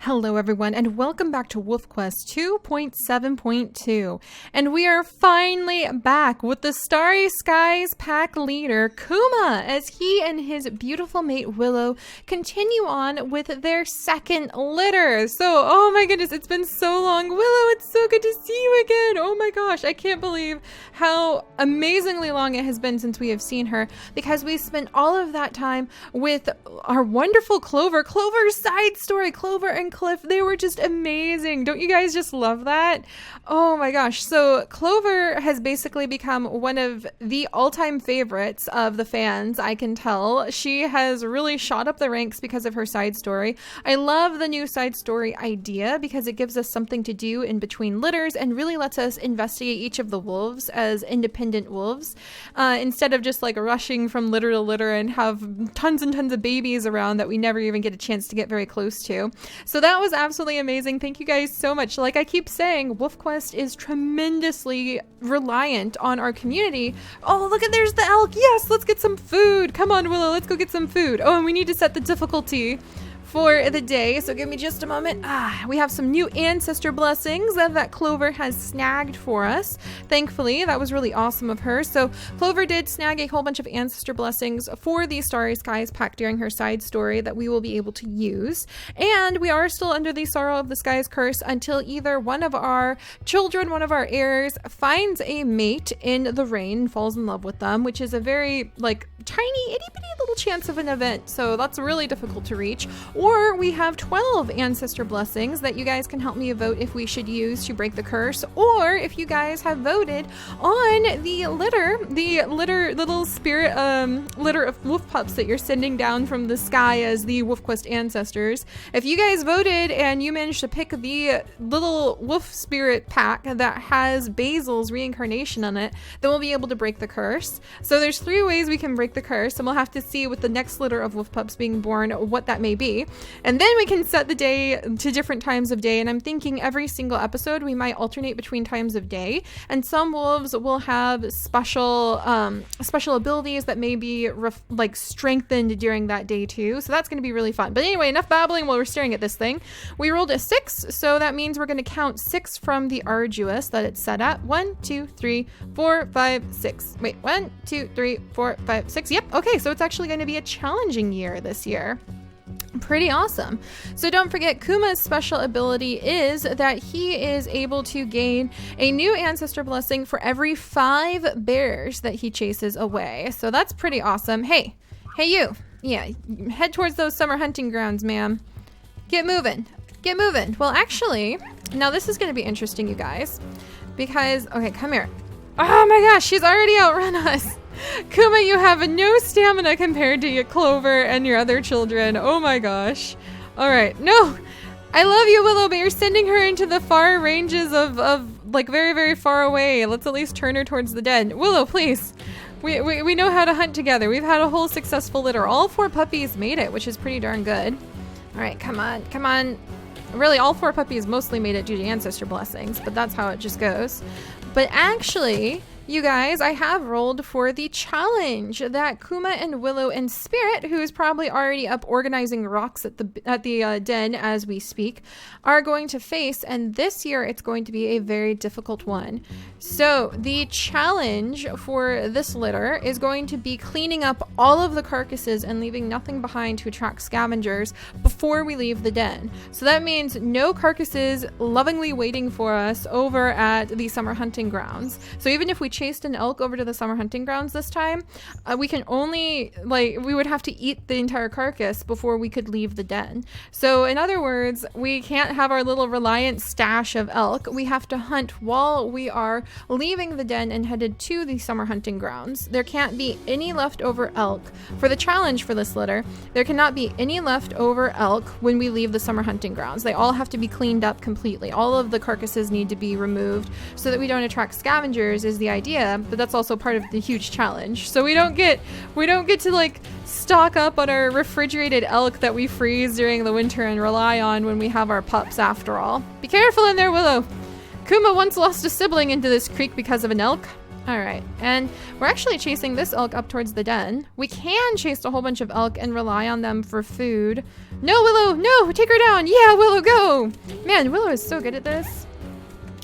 Hello everyone and welcome back to WolfQuest 2.7.2, and we are finally back with the Starry Skies pack leader Kuma as he and his beautiful mate Willow continue on with their second litter. So, oh my goodness, it's been so long. Willow, it's so good to see you again. Oh my gosh, I can't believe how amazingly long it has been since we have seen her, because we spent all of that time with our wonderful Clover's side story. Clover and Cliff, they were just amazing. Don't you guys just love that? Oh my gosh. So Clover has basically become one of the all-time favorites of the fans, I can tell. She has really shot up the ranks because of her side story. I love the new side story idea because it gives us something to do in between litters and really lets us investigate each of the wolves as independent wolves, instead of just like rushing from litter to litter and have tons and tons of babies around that we never even get a chance to get very close to. So that was absolutely amazing. Thank you guys so much. Like I keep saying, WolfQuest is tremendously reliant on our community. Oh, look at, there's the elk. Yes, let's get some food. Come on, Willow, let's go get some food. Oh, and we need to set the difficulty for the day, so give me just a moment. We have some new Ancestor Blessings that Clover has snagged for us. Thankfully, that was really awesome of her. So Clover did snag a whole bunch of Ancestor Blessings for the Starry Skies pack during her side story that we will be able to use. And we are still under the Sorrow of the Skies curse until either one of our children, one of our heirs, finds a mate in the rain and falls in love with them, which is a very like tiny itty bitty little chance of an event. So that's really difficult to reach. Or we have 12 Ancestor Blessings that you guys can help me vote if we should use to break the curse, or if you guys have voted on the little spirit litter of wolf pups that you're sending down from the sky as the WolfQuest ancestors. If you guys voted and you managed to pick the little wolf spirit pack that has Basil's reincarnation on it, then we'll be able to break the curse. So there's 3 ways we can break the curse, and we'll have to see with the next litter of wolf pups being born what that may be. And then we can set the day to different times of day, and I'm thinking every single episode we might alternate between times of day, and some wolves will have special abilities that may be strengthened during that day too, so that's going to be really fun. But anyway, enough babbling while we're staring at this thing. We rolled a 6, so that means we're going to count 6 from the arduous that it's set at. 1, 2, 3, 4, 5, 6. Wait, 1, 2, 3, 4, 5, 6. Yep, okay, so it's actually going to be a challenging year this year. Pretty awesome. So don't forget, Kuma's special ability is that he is able to gain a new Ancestor Blessing for every 5 bears that he chases away. So that's pretty awesome. Hey you. Yeah, head towards those summer hunting grounds, ma'am. Get moving. Well, actually, now this is going to be interesting, you guys, because, okay, come here. Oh my gosh, she's already outrun us. Kuma, you have no stamina compared to your Clover and your other children. Oh my gosh. All right. No, I love you, Willow, but you're sending her into the far ranges of like very, very far away. Let's at least turn her towards the dead. Willow, please. We know how to hunt together. We've had a whole successful litter. All 4 puppies made it, which is pretty darn good. All right, come on. Really, all 4 puppies mostly made it due to Ancestor Blessings, but that's how it just goes. But actually, you guys, I have rolled for the challenge that Kuma and Willow and Spirit, who is probably already up organizing rocks at the den as we speak, are going to face, and this year it's going to be a very difficult one. So the challenge for this litter is going to be cleaning up all of the carcasses and leaving nothing behind to attract scavengers before we leave the den. So that means no carcasses lovingly waiting for us over at the summer hunting grounds. So even if we chased an elk over to the summer hunting grounds this time, we can only, we would have to eat the entire carcass before we could leave the den. So in other words, we can't have our little reliant stash of elk. We have to hunt while we are leaving the den and headed to the summer hunting grounds. There can't be any leftover elk. For the challenge for this litter, there cannot be any leftover elk when we leave the summer hunting grounds. They all have to be cleaned up completely. All of the carcasses need to be removed so that we don't attract scavengers is the idea, but that's also part of the huge challenge. So we don't get to stock up on our refrigerated elk that we freeze during the winter and rely on when we have our pups after all. Be careful in there, Willow. Kuma once lost a sibling into this creek because of an elk. All right, and we're actually chasing this elk up towards the den. We can chase a whole bunch of elk and rely on them for food. No, Willow, no, take her down. Yeah, Willow, go. Man, Willow is so good at this.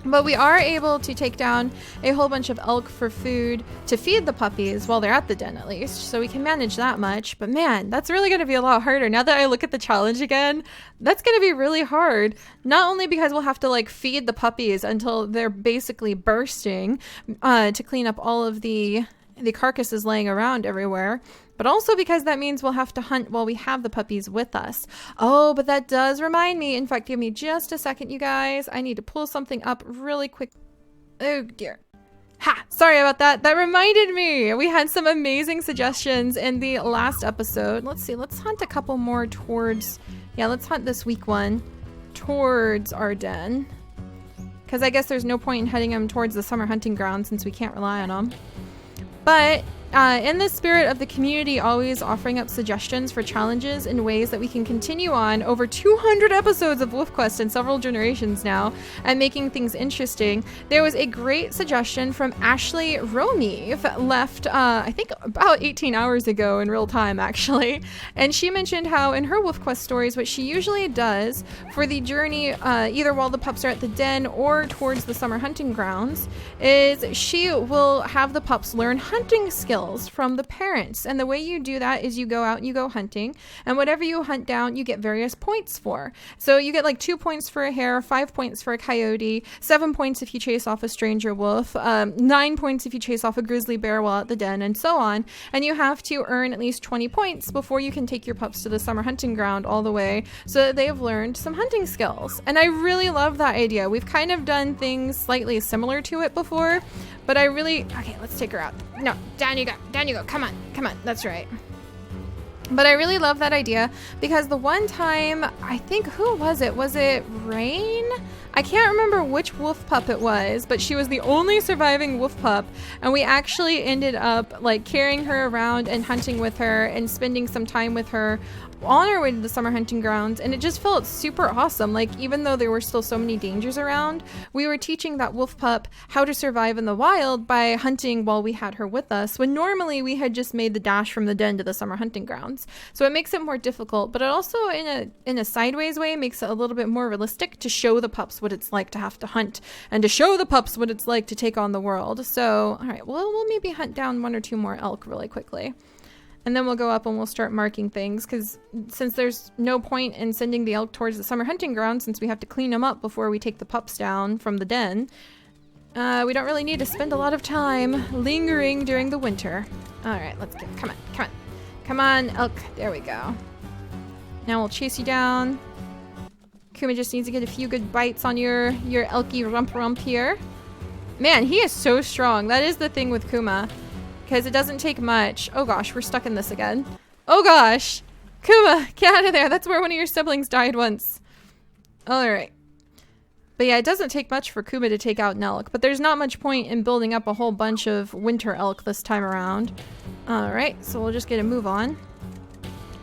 But we are able to take down a whole bunch of elk for food to feed the puppies while they're at the den, at least. So we can manage that much. But man, that's really going to be a lot harder. Now that I look at the challenge again, that's going to be really hard. Not only because we'll have to like feed the puppies until they're basically bursting to clean up all of the carcasses laying around everywhere, but also because that means we'll have to hunt while we have the puppies with us. Oh, but that does remind me. In fact, give me just a second, you guys. I need to pull something up really quick. Oh, dear. Ha! Sorry about that. That reminded me. We had some amazing suggestions in the last episode. Let's see. Let's hunt a couple more towards... Yeah, let's hunt this week one towards our den. Because I guess there's no point in heading them towards the summer hunting ground since we can't rely on them. But in the spirit of the community always offering up suggestions for challenges in ways that we can continue on over 200 episodes of WolfQuest and several generations now and making things interesting, there was a great suggestion from Ashley Romeve left I think about 18 hours ago in real time actually, and she mentioned how in her WolfQuest stories what she usually does for the journey either while the pups are at the den or towards the summer hunting grounds is she will have the pups learn hunting skills from the parents. And the way you do that is you go out and you go hunting, and whatever you hunt down you get various points for. So you get like 2 points for a hare, 5 points for a coyote, 7 points if you chase off a stranger wolf, 9 points if you chase off a grizzly bear while at the den, and so on. And you have to earn at least 20 points before you can take your pups to the summer hunting ground all the way so that they've learned some hunting skills. And I really love that idea. We've kind of done things slightly similar to it before, but I really... Okay, let's take her out. No, down you go. Down you go. Come on. Come on. That's right. But I really love that idea because the one time, I think, who was it? Was it Rain? I can't remember which wolf pup it was, but she was the only surviving wolf pup. And we actually ended up like carrying her around and hunting with her and spending some time with her on our way to the summer hunting grounds, and it just felt super awesome. Like, even though there were still so many dangers around, we were teaching that wolf pup how to survive in the wild by hunting while we had her with us, when normally we had just made the dash from the den to the summer hunting grounds. So it makes it more difficult, but it also in a sideways way makes it a little bit more realistic to show the pups what it's like to have to hunt and to show the pups what it's like to take on the world. So all right, well, we'll maybe hunt down 1 or 2 more elk really quickly. And then we'll go up and we'll start marking things, because since there's no point in sending the elk towards the summer hunting ground, since we have to clean them up before we take the pups down from the den, we don't really need to spend a lot of time lingering during the winter. All right, let's get, come on, come on. Come on, elk. There we go. Now we'll chase you down. Kuma just needs to get a few good bites on your elky rump here. Man, he is so strong. That is the thing with Kuma. Because it doesn't take much. Oh gosh, we're stuck in this again. Oh gosh! Kuma, get out of there! That's where one of your siblings died once. Alright. But yeah, it doesn't take much for Kuma to take out an elk, but there's not much point in building up a whole bunch of winter elk this time around. Alright, so we'll just get a move on.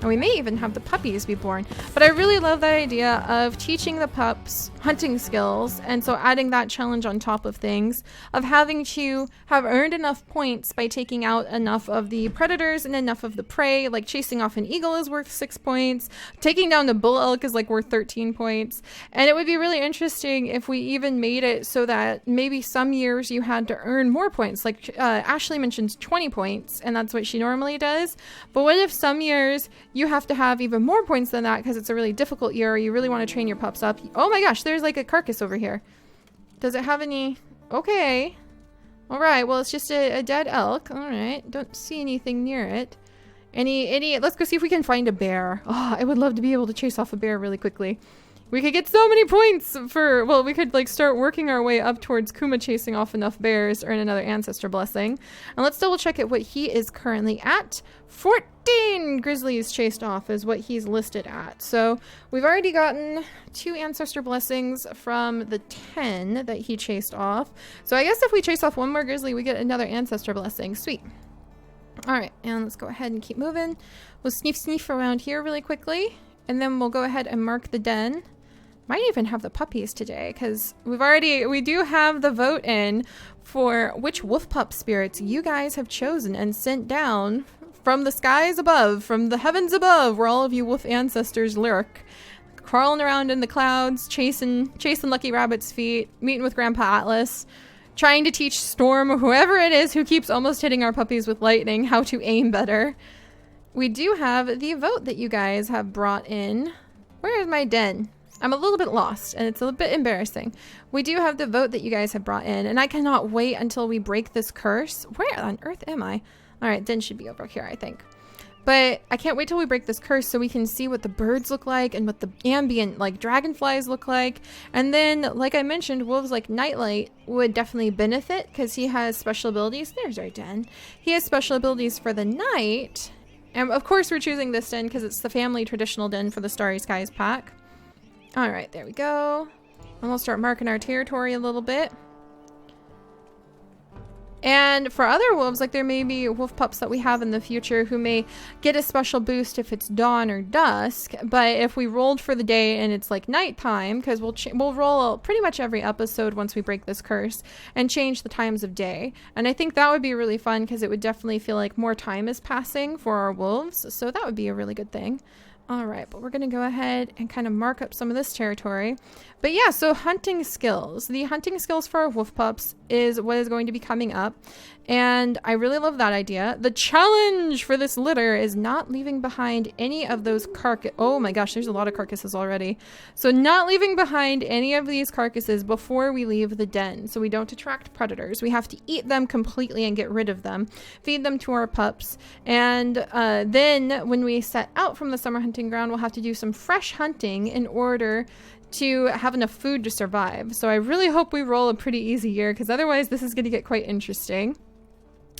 And we may even have the puppies be born. But I really love that idea of teaching the pups hunting skills, and so adding that challenge on top of things, of having to have earned enough points by taking out enough of the predators and enough of the prey. Like chasing off an eagle is worth 6 points. Taking down the bull elk is like worth 13 points. And it would be really interesting if we even made it so that maybe some years you had to earn more points. Like Ashley mentions 20 points, and that's what she normally does. But what if some years you have to have even more points than that because it's a really difficult year, or you really want to train your pups up? Oh my gosh, there's like a carcass over here. Does it have any? Okay. All right, well, it's just a dead elk. All right, don't see anything near it. Let's go see if we can find a bear. Oh, I would love to be able to chase off a bear really quickly. We could get so many points for, well, we could like start working our way up towards Kuma chasing off enough bears, earn another Ancestor Blessing. And let's double check at what he is currently at. 14 grizzlies chased off is what he's listed at. So we've already gotten 2 Ancestor Blessings from the 10 that he chased off. So I guess if we chase off 1 more grizzly, we get another Ancestor Blessing. Sweet. All right, and let's go ahead and keep moving. We'll sniff around here really quickly, and then we'll go ahead and mark the den. Might even have the puppies today, because we do have the vote in for which wolf pup spirits you guys have chosen and sent down from the skies above, from the heavens above, where all of you wolf ancestors lurk, crawling around in the clouds, chasing Lucky Rabbit's feet, meeting with Grandpa Atlas, trying to teach Storm, or whoever it is who keeps almost hitting our puppies with lightning, how to aim better. We do have the vote that you guys have brought in. Where is my den? I'm a little bit lost, and it's a bit embarrassing. We do have the vote that you guys have brought in, and I cannot wait until we break this curse. Where on earth am I? All right, den should be over here, I think. But I can't wait till we break this curse so we can see what the birds look like and what the ambient, like, dragonflies look like. And then, like I mentioned, wolves like Nightlight would definitely benefit because he has special abilities. There's our den. He has special abilities for the night. And, of course, we're choosing this den because it's the family traditional den for the Starry Skies pack. All right, there we go. And we'll start marking our territory a little bit. And for other wolves, like there may be wolf pups that we have in the future who may get a special boost if it's dawn or dusk. But if we rolled for the day and it's like nighttime, because we'll roll pretty much every episode once we break this curse and change the times of day. And I think that would be really fun because it would definitely feel like more time is passing for our wolves. So that would be a really good thing. All right, but we're going to go ahead and kind of mark up some of this territory. But yeah, so hunting skills. The hunting skills for our wolf pups is what is going to be coming up. And I really love that idea. The challenge for this litter is not leaving behind any of those carcasses. Oh my gosh, there's a lot of carcasses already. So not leaving behind any of these carcasses before we leave the den. So we don't attract predators. We have to eat them completely and get rid of them. Feed them to our pups. And then when we set out from the summer hunting ground, we'll have to do some fresh hunting in order to have enough food to survive. So I really hope we roll a pretty easy year, because otherwise this is going to get quite interesting.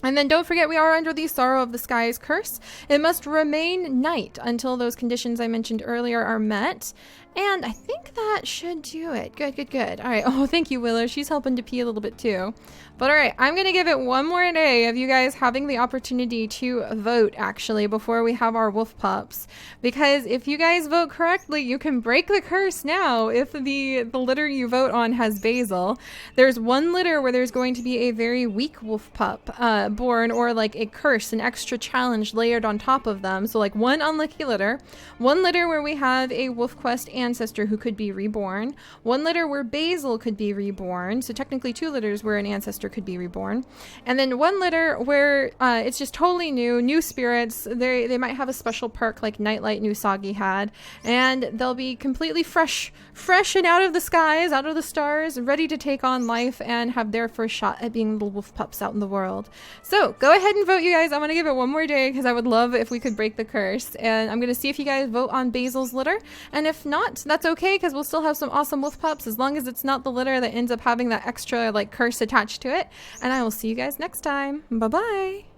And then don't forget, we are under the Sorrow of the Skies curse. It must remain night until those conditions I mentioned earlier are met. And I think that should do it. Good, good, good. All right. Oh, thank you, Willow. She's helping to pee a little bit too. But all right, I'm going to give it one more day of you guys having the opportunity to vote, actually, before we have our wolf pups. Because if you guys vote correctly, you can break the curse now if the litter you vote on has basil. There's one litter where there's going to be a very weak wolf pup born, or like a curse, an extra challenge layered on top of them. So like one unlucky litter, one litter where we have a wolf quest ancestor who could be reborn, one litter where basil could be reborn, so technically two litters where an ancestor could be reborn, and then one litter where it's just totally new spirits. They might have a special perk like Nightlight and Usagi had, and they'll be completely fresh and out of the skies, out of the stars, ready to take on life and have their first shot at being little wolf pups out in the world. So go ahead and vote, you guys. I'm going to give it one more day because I would love if we could break the curse, and I'm going to see if you guys vote on basil's litter, and if not, that's okay, because we'll still have some awesome wolf pups as long as it's not the litter that ends up having that extra like curse attached to it. And I will see you guys next time. Bye bye.